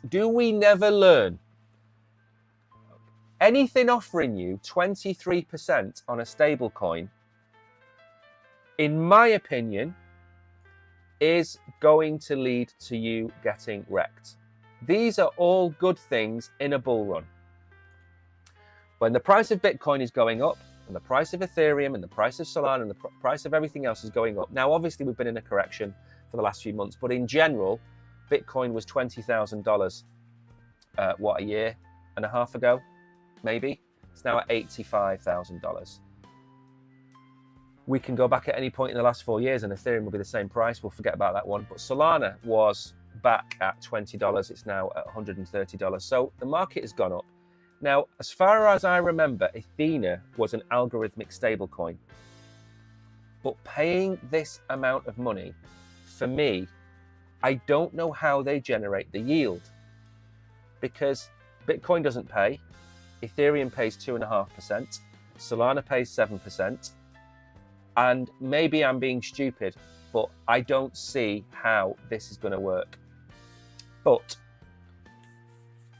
Do we never learn? Anything offering you 23% on a stablecoin, in my opinion, is going to lead to you getting wrecked. These are all good things in a bull run. When the price of Bitcoin is going up, and the price of Ethereum, and the price of Solana, and the price of everything else is going up. Now, obviously, we've been in a correction for the last few months, but in general, Bitcoin was $20,000, a year and a half ago, maybe. It's now at $85,000. We can go back at any point in the last 4 years and Ethereum will be the same price. We'll forget about that one. But Solana was back at $20. It's now at $130. So the market has gone up. Now, as far as I remember, Athena was an algorithmic stablecoin. But paying this amount of money, for me, I don't know how they generate the yield. Because Bitcoin doesn't pay. Ethereum pays 2.5%. Solana pays 7%. And maybe I'm being stupid, but I don't see how this is going to work. But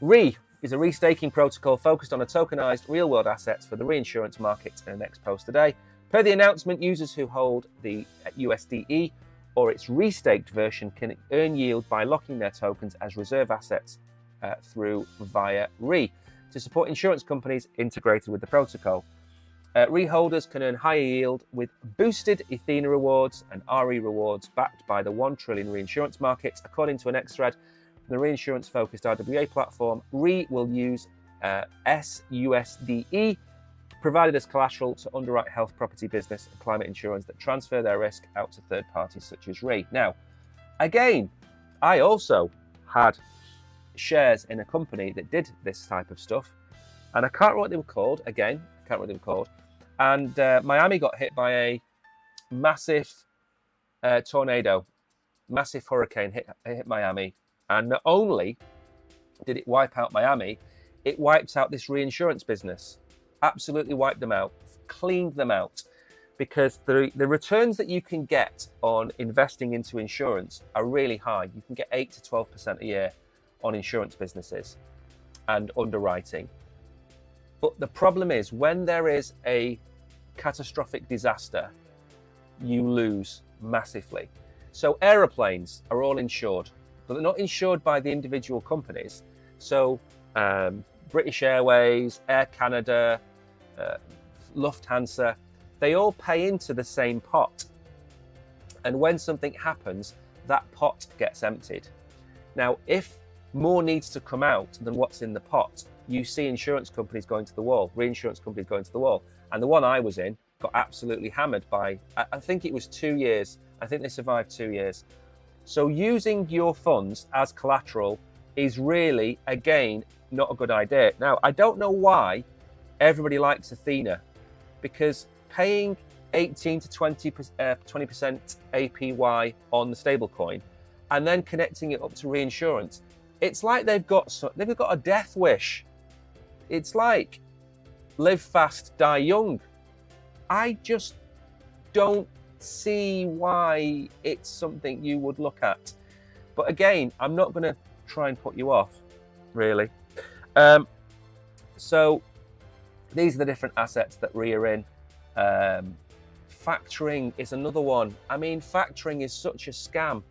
RE is a restaking protocol focused on a tokenized real-world assets for the reinsurance market in the next post today. Per the announcement, users who hold the USDE or its restaked version can earn yield by locking their tokens as reserve assets through via RE to support insurance companies integrated with the protocol. RE holders can earn higher yield with boosted Athena rewards and RE rewards backed by the 1 trillion reinsurance market. According to an X-thread from the reinsurance-focused RWA platform, RE will use SUSDE provided as collateral to underwrite health, property, business and climate insurance that transfer their risk out to third parties such as RE. Now, again, I also had shares in a company that did this type of stuff, and I can't remember what they were called. Again, I can't remember what they were called. And Miami got hit by a massive tornado massive hurricane hit Miami, and not only did it wipe out Miami, it wiped out this reinsurance business. Absolutely wiped them out, cleaned them out, because the returns that you can get on investing into insurance are really high. You can get 8 to 12% a year on insurance businesses and underwriting. But the problem is, when there is a catastrophic disaster, you lose massively. So aeroplanes are all insured, but they're not insured by the individual companies. So British Airways, Air Canada, Lufthansa, they all pay into the same pot. And when something happens, that pot gets emptied. Now, if more needs to come out than what's in the pot, you see insurance companies going to the wall, reinsurance companies going to the wall. And the one I was in got absolutely hammered by, I think it was 2 years. I think they survived 2 years. So using your funds as collateral is really, again, not a good idea. Now, I don't know why everybody likes Athena, because paying 18 to 20% APY on the stablecoin and then connecting it up to reinsurance, it's like they've got a death wish. It's like live fast, die young. I just don't see why it's something you would look at. But again, I'm not going to try and put you off, really. So these are the different assets that we are in. Factoring is another one. I mean, factoring is such a scam.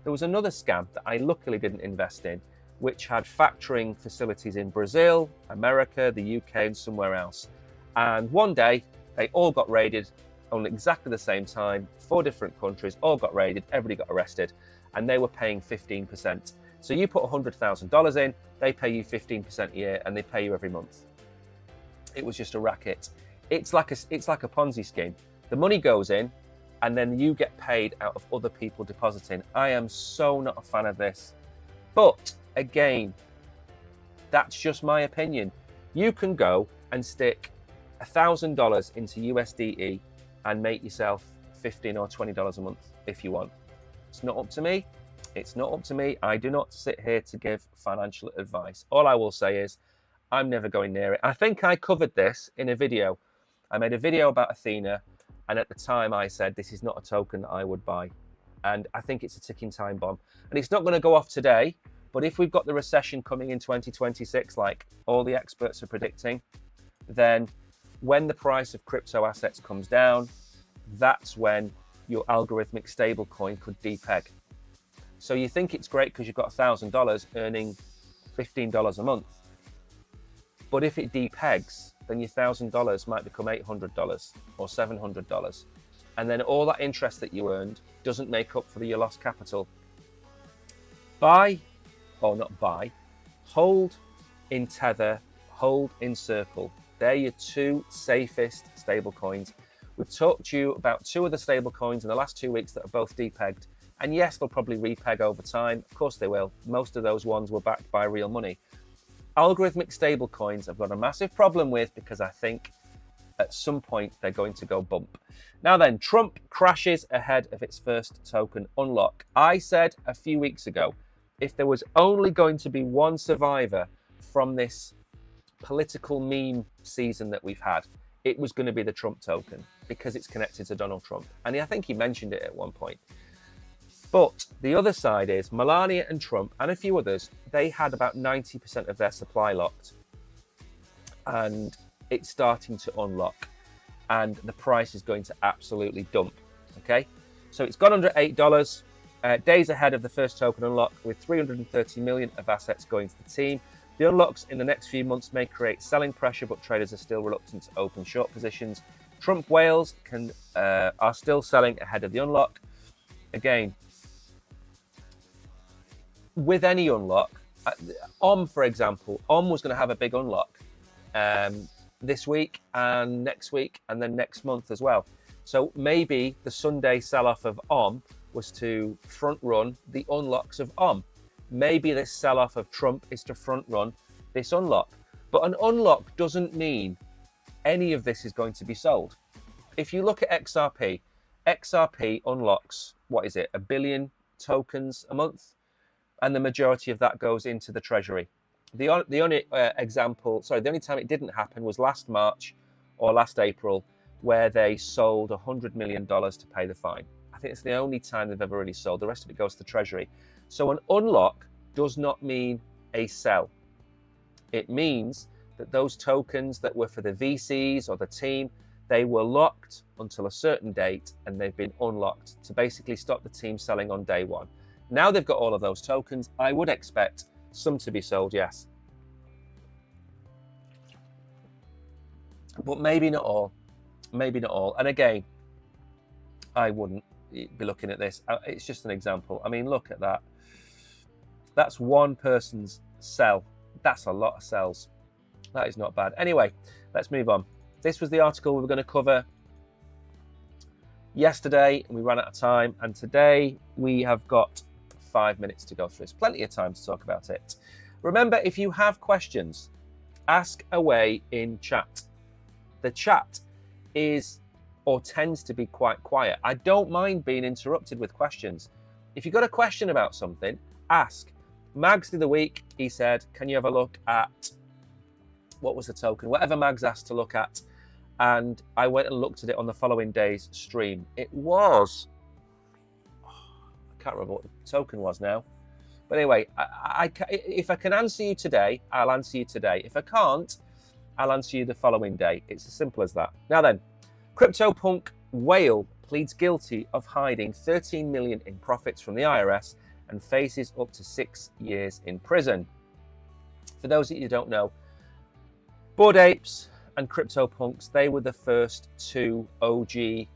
There was another scam that I luckily didn't invest in, which had factoring facilities in Brazil, America, the UK, and somewhere else. And one day, they all got raided on exactly the same time. 4 different countries all got raided, everybody got arrested, and they were paying 15%. So you put $100,000 in, they pay you 15% a year, and they pay you every month. It was just a racket. It's like a Ponzi scheme. The money goes in, and then you get paid out of other people depositing. I am so not a fan of this. But again, that's just my opinion. You can go and stick $1,000 into USDE and make yourself $15 or $20 a month if you want. It's not up to me. It's not up to me. I do not sit here to give financial advice. All I will say is I'm never going near it. I think I covered this in a video. I made a video about Athena, and at the time I said this is not a token that I would buy. And I think it's a ticking time bomb. And it's not going to go off today, but if we've got the recession coming in 2026, like all the experts are predicting, then when the price of crypto assets comes down, that's when your algorithmic stablecoin could depeg. So you think it's great because you've got $1,000 earning $15 a month. But if it depegs, then your $1,000 might become $800 or $700. And then all that interest that you earned doesn't make up for your lost capital. Buy, or not buy, hold in Tether, hold in Circle. They're your 2 safest stablecoins. We've talked to you about 2 of the stablecoins in the last 2 weeks that are both depegged. And yes, they'll probably repeg over time. Of course they will. Most of those ones were backed by real money. Algorithmic stablecoins I've got a massive problem with because I think at some point they're going to go bump. Now then, Trump crashes ahead of its first token unlock. I said a few weeks ago, if there was only going to be one survivor from this political meme season that we've had, it was going to be the Trump token because it's connected to Donald Trump. And I think he mentioned it at one point. But the other side is Melania and Trump and a few others, they had about 90% of their supply locked. And it's starting to unlock. And the price is going to absolutely dump. Okay? So it's gone under $8, days ahead of the first token unlock, with 330 million of assets going to the team. The unlocks in the next few months may create selling pressure, but traders are still reluctant to open short positions. Trump whales are still selling ahead of the unlock. Again, with any unlock, for example, was going to have a big unlock this week and next week and then next month as well. So maybe the Sunday sell-off of was to front run the unlocks of Maybe this sell-off of Trump is to front run this unlock. But an unlock doesn't mean any of this is going to be sold. If you look at XRP unlocks, what is it, $1 billion tokens a month, and the majority of that goes into the treasury. The only the only time it didn't happen was last March or last April, where they sold $100 million to pay the fine. I think it's the only time they've ever really sold. The rest of it goes to the treasury. So an unlock does not mean a sell. It means that those tokens that were for the VCs or the team, they were locked until a certain date, and they've been unlocked to basically stop the team selling on day one. Now they've got all of those tokens. I would expect some to be sold, yes. But maybe not all. Maybe not all. And again, I wouldn't be looking at this. It's just an example. I mean, look at that. That's one person's sell. That's a lot of sells. That is not bad. Anyway, let's move on. This was the article we were going to cover yesterday, and we ran out of time. And today we have got 5 minutes to go through. It's plenty of time to talk about it. Remember, if you have questions, ask away in chat. The chat is or tends to be quite quiet. I don't mind being interrupted with questions. If you've got a question about something, ask. Mags the other week, he said, can you have a look at, what was the token? Whatever Mags asked to look at. And I went and looked at it on the following day's stream. It was, I can't remember what the token was now. But anyway, if I can answer you today, I'll answer you today. If I can't, I'll answer you the following day. It's as simple as that. Now then, CryptoPunk Whale pleads guilty of hiding 13 million in profits from the IRS and faces up to 6 years in prison. For those of you who don't know, Bored Apes and CryptoPunks, they were the first two OG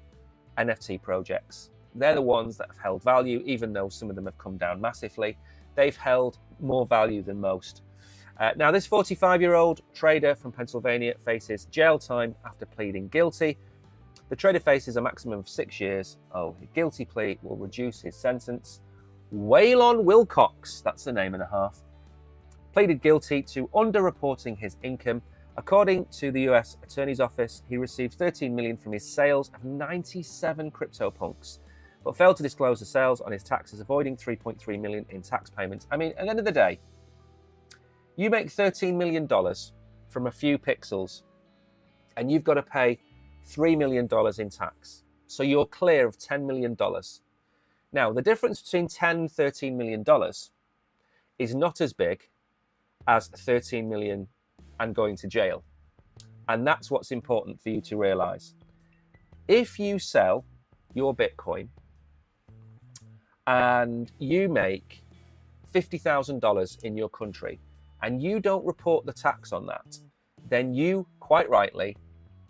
NFT projects. They're the ones that have held value, even though some of them have come down massively. They've held more value than most. Now, this 45-year-old trader from Pennsylvania faces jail time after pleading guilty. The trader faces a maximum of 6 years. Oh, a guilty plea will reduce his sentence. Waylon Wilcox, that's the name and a half, pleaded guilty to underreporting his income. According to the US Attorney's Office, he received 13 million from his sales of 97 CryptoPunks, but failed to disclose the sales on his taxes, avoiding 3.3 million in tax payments. I mean, at the end of the day, you make $13 million from a few pixels, and you've got to pay $3 million in tax. So you're clear of $10 million. Now, the difference between $10 and $13 million is not as big as 13 million and going to jail. And that's what's important for you to realize. If you sell your Bitcoin and you make $50,000 in your country and you don't report the tax on that, then you, quite rightly,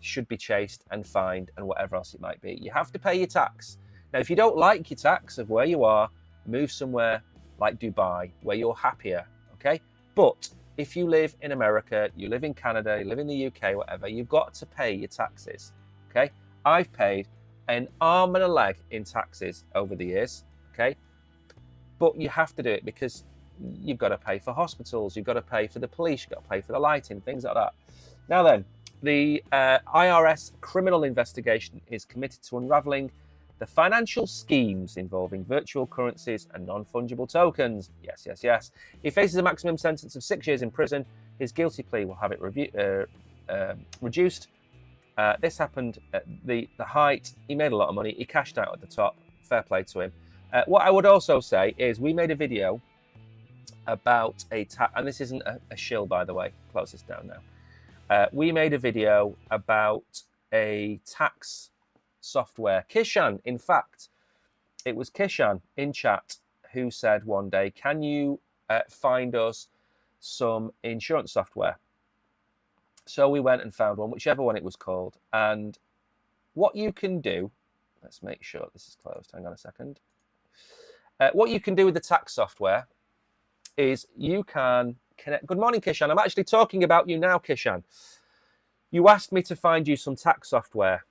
should be chased and fined and whatever else it might be. You have to pay your tax. Now, if you don't like your tax of where you are, move somewhere like Dubai, where you're happier, okay? But if you live in America, you live in Canada, you live in the UK, whatever, you've got to pay your taxes, okay? I've paid an arm and a leg in taxes over the years, okay? But you have to do it because you've got to pay for hospitals, you've got to pay for the police, you've got to pay for the lighting, things like that. Now then, the IRS criminal investigation is committed to unraveling the financial schemes involving virtual currencies and non-fungible tokens. Yes, yes, yes. He faces a maximum sentence of 6 years in prison. His guilty plea will have it reduced. This happened at the height. He made a lot of money. He cashed out at the top. Fair play to him. What I would also say is we made a video about and this isn't a shill, by the way. Close this down now. We made a video about a tax software. Kishan, in fact, it was Kishan in chat who said one day, can you find us some insurance software? So we went and found one, whichever one it was called. And what you can do, let's make sure this is closed. Hang on a second. What you can do with the tax software is you can connect. Good morning, Kishan. I'm actually talking about you now, Kishan. You asked me to find you some tax software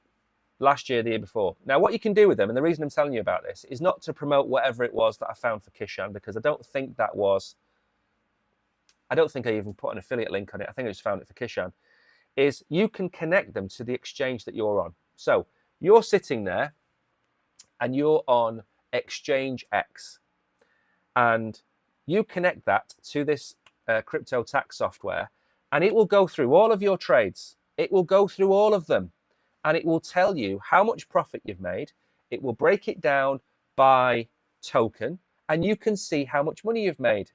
last year, the year before. Now, what you can do with them, and the reason I'm telling you about this, is not to promote whatever it was that I found for Kishan, because I don't think I even put an affiliate link on it. I think I just found it for Kishan. Is you can connect them to the exchange that you're on. So you're sitting there and you're on Exchange X. and you connect that to this crypto tax software, and it will go through all of your trades. It will go through all of them, and it will tell you how much profit you've made. It will break it down by token, and you can see how much money you've made.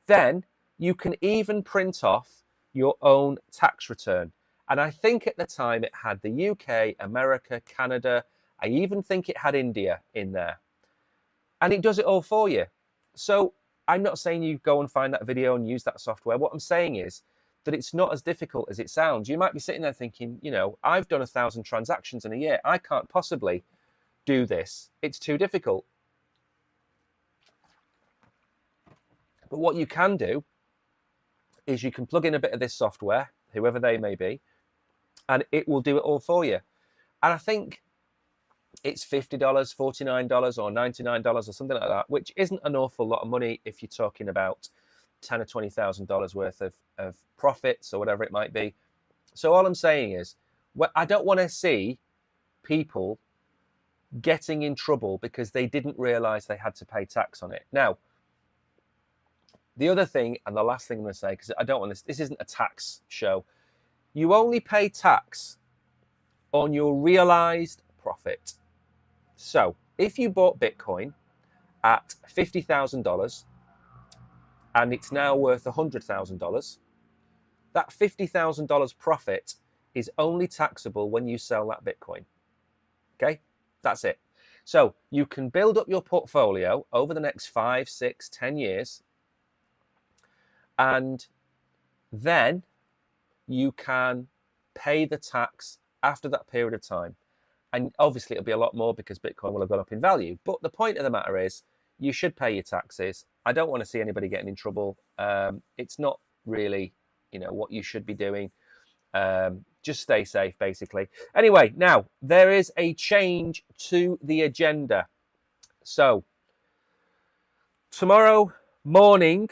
Then you can even print off your own tax return. And I think at the time it had the UK, America, Canada. I even think it had India in there. And it does it all for you. So I'm not saying you go and find that video and use that software. What I'm saying is that it's not as difficult as it sounds. You might be sitting there thinking, you know, I've done 1,000 transactions in a year. I can't possibly do this. It's too difficult. But what you can do is you can plug in a bit of this software, whoever they may be, and it will do it all for you. And I think it's $50, $49 or $99 or something like that, which isn't an awful lot of money if you're talking about $10,000 or $20,000 worth of profits or whatever it might be. So all I'm saying is, I don't want to see people getting in trouble because they didn't realize they had to pay tax on it. Now, the other thing, and the last thing I'm going to say, because I don't want this isn't a tax show. You only pay tax on your realized profit. So if you bought Bitcoin at $50,000 and it's now worth $100,000, that $50,000 profit is only taxable when you sell that Bitcoin. Okay, that's it. So you can build up your portfolio over the next 5, 6, 10 years, and then you can pay the tax after that period of time. And obviously it'll be a lot more because Bitcoin will have gone up in value. But the point of the matter is you should pay your taxes. I don't want to see anybody getting in trouble. It's not really, you know, what you should be doing. Just stay safe, basically. Anyway, now there is a change to the agenda. So tomorrow morning,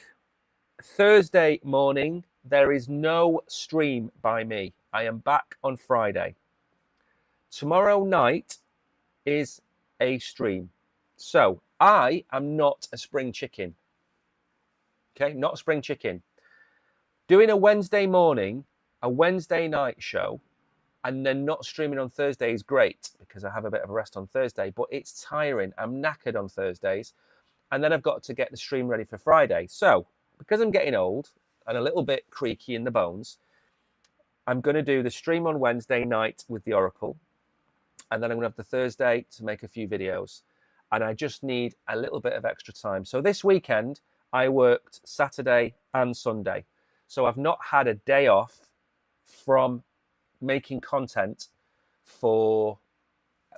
Thursday morning, there is no stream by me. I am back on Friday. Tomorrow night is a stream. So I am not a spring chicken. Okay, not a spring chicken. Doing a Wednesday morning, a Wednesday night show, and then not streaming on Thursday is great because I have a bit of a rest on Thursday, but it's tiring. I'm knackered on Thursdays, and then I've got to get the stream ready for Friday. So because I'm getting old and a little bit creaky in the bones, I'm going to do the stream on Wednesday night with the Oracle, and then I'm going to have the Thursday to make a few videos. And I just need a little bit of extra time. So this weekend, I worked Saturday and Sunday. So I've not had a day off from making content for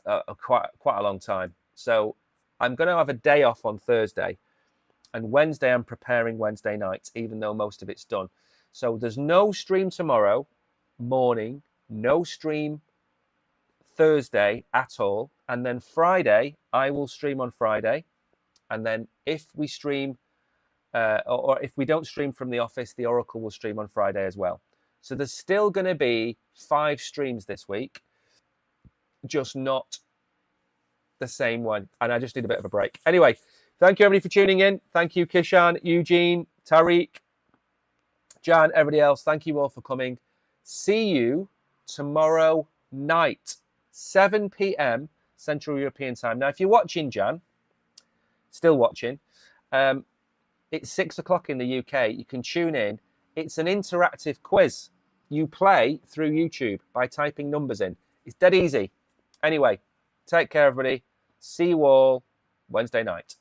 quite a long time. So I'm going to have a day off on Thursday. And Wednesday, I'm preparing Wednesday nights, even though most of it's done. So there's no stream tomorrow morning, no stream Thursday at all. And then Friday, I will stream on Friday. And then if we stream, or if we don't stream from the office, the Oracle will stream on Friday as well. So there's still going to be 5 streams this week, just not the same one. And I just need a bit of a break. Anyway, thank you everybody for tuning in. Thank you, Kishan, Eugene, Tariq, Jan, everybody else. Thank you all for coming. See you tomorrow night, 7 p.m. Central European time. Now, if you're watching, Jan, still watching, it's 6 o'clock in the UK. You can tune in. It's an interactive quiz. You play through YouTube by typing numbers in. It's dead easy. Anyway, take care, everybody. See you all Wednesday night.